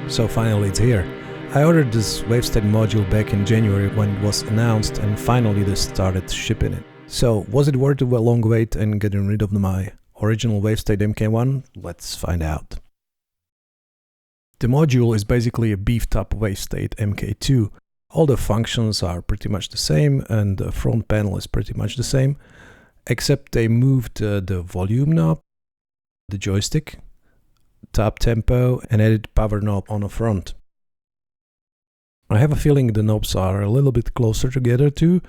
So finally it's here. I ordered this Wavestate module back in January when it was announced, and finally they started shipping it. So was it worth the long wait and getting rid of my original Wavestate MK1? Let's find out. The module is basically a beefed up Wavestate MK2. All the functions are pretty much the same and the front panel is pretty much the same, except they moved the volume knob, the joystick, top tempo and added power knob on the front. I have a feeling the knobs are a little bit closer together too,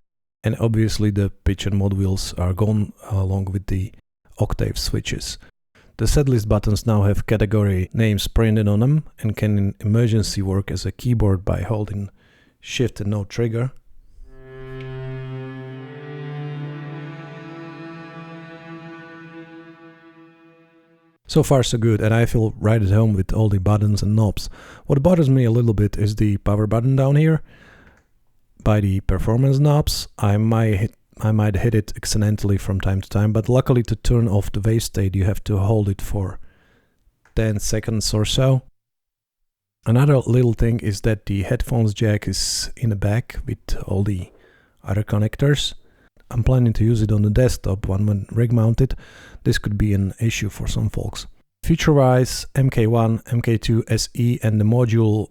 and obviously the pitch and mod wheels are gone along with the octave switches. The setlist buttons now have category names printed on them and can in emergency work as a keyboard by holding Shift and no trigger. So far so good, and I feel right at home with all the buttons and knobs. What bothers me a little bit is the power button down here. By the performance knobs, I might hit it accidentally from time to time, but luckily to turn off the Wavestate you have to hold it for 10 seconds or so. Another little thing is that the headphones jack is in the back with all the other connectors. I'm planning to use it on the desktop when rig mounted. This could be an issue for some folks. Feature-wise, MK1, MK2, SE and the module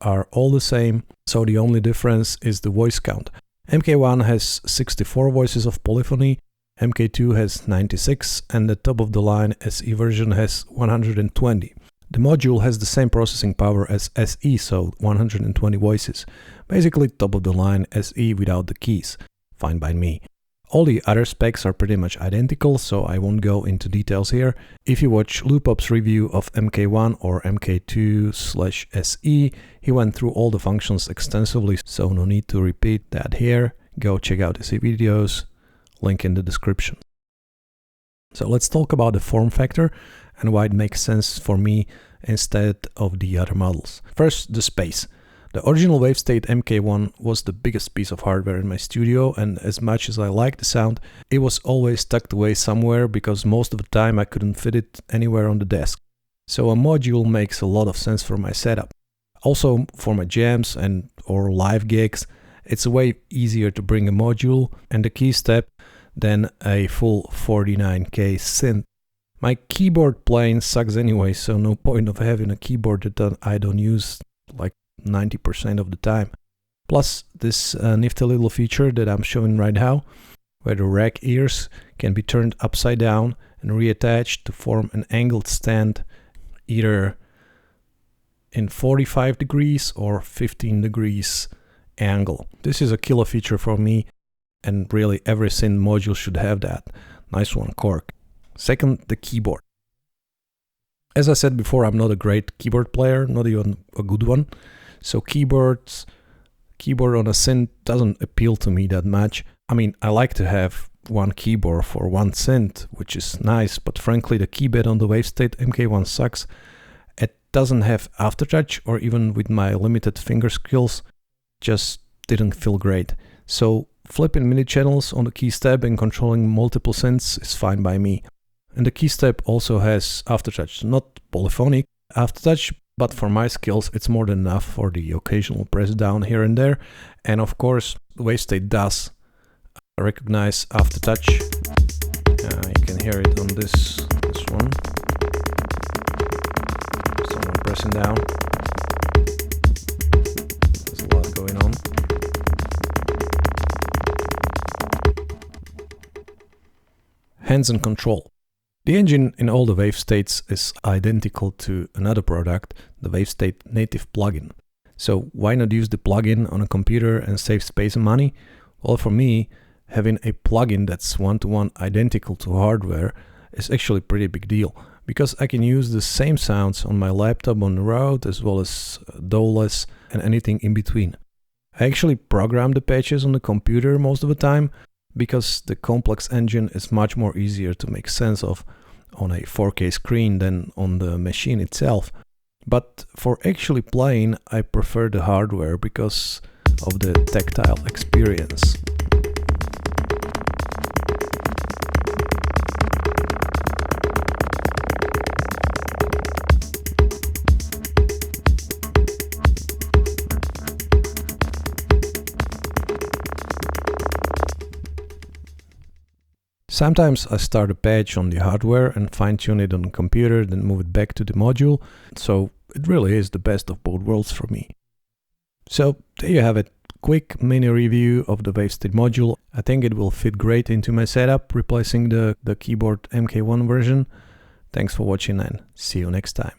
are all the same, so the only difference is the voice count. MK1 has 64 voices of polyphony, MK2 has 96, and the top-of-the-line SE version has 120. The module has the same processing power as SE, so 120 voices. Basically top-of-the-line SE without the keys. Fine by me. All the other specs are pretty much identical, so I won't go into details here. If you watch Loopop's review of MK1 or MK2/SE, he went through all the functions extensively, so no need to repeat that here. Go check out his videos, link in the description. So let's talk about the form factor and why it makes sense for me instead of the other models. First, the space. The original Wavestate MK1 was the biggest piece of hardware in my studio, and as much as I liked the sound, it was always tucked away somewhere because most of the time I couldn't fit it anywhere on the desk. So a module makes a lot of sense for my setup. Also for my jams and or live gigs, it's way easier to bring a module and a key step than a full 49K synth. My keyboard playing sucks anyway, so no point of having a keyboard that I don't use like 90% of the time. Plus this nifty little feature that I'm showing right now, where the rack ears can be turned upside down and reattached to form an angled stand either in 45 degrees or 15 degrees angle. This is a killer feature for me, and really every synth module should have that. Nice one, Korg. Second, the keyboard. As I said before, I'm not a great keyboard player, not even a good one. So keyboard on a synth doesn't appeal to me that much. I mean, I like to have one keyboard for one synth, which is nice, but frankly the keypad on the Wavestate MK1 sucks. It doesn't have aftertouch, or even with my limited finger skills, just didn't feel great. So flipping MIDI channels on the key step and controlling multiple synths is fine by me. And the key step also has aftertouch, not polyphonic aftertouch, but for my skills it's more than enough for the occasional press down here and there. And of course Wavestate does recognize aftertouch. You can hear it on this one. Someone pressing down. There's a lot going on. Hands-on control. The engine in all the Wavestates is identical to another product, the Wavestate native plugin. So why not use the plugin on a computer and save space and money? Well, for me, having a plugin that's one-to-one identical to hardware is actually a pretty big deal, because I can use the same sounds on my laptop on the road as well as DAWless and anything in between. I actually program the patches on the computer most of the time, because the complex engine is much more easier to make sense of on a 4K screen than on the machine itself. But for actually playing, I prefer the hardware because of the tactile experience. Sometimes I start a patch on the hardware and fine-tune it on the computer, then move it back to the module, so it really is the best of both worlds for me. So there you have it, quick mini review of the Wavestate module. I think it will fit great into my setup, replacing the keyboard MK1 version. Thanks for watching and see you next time.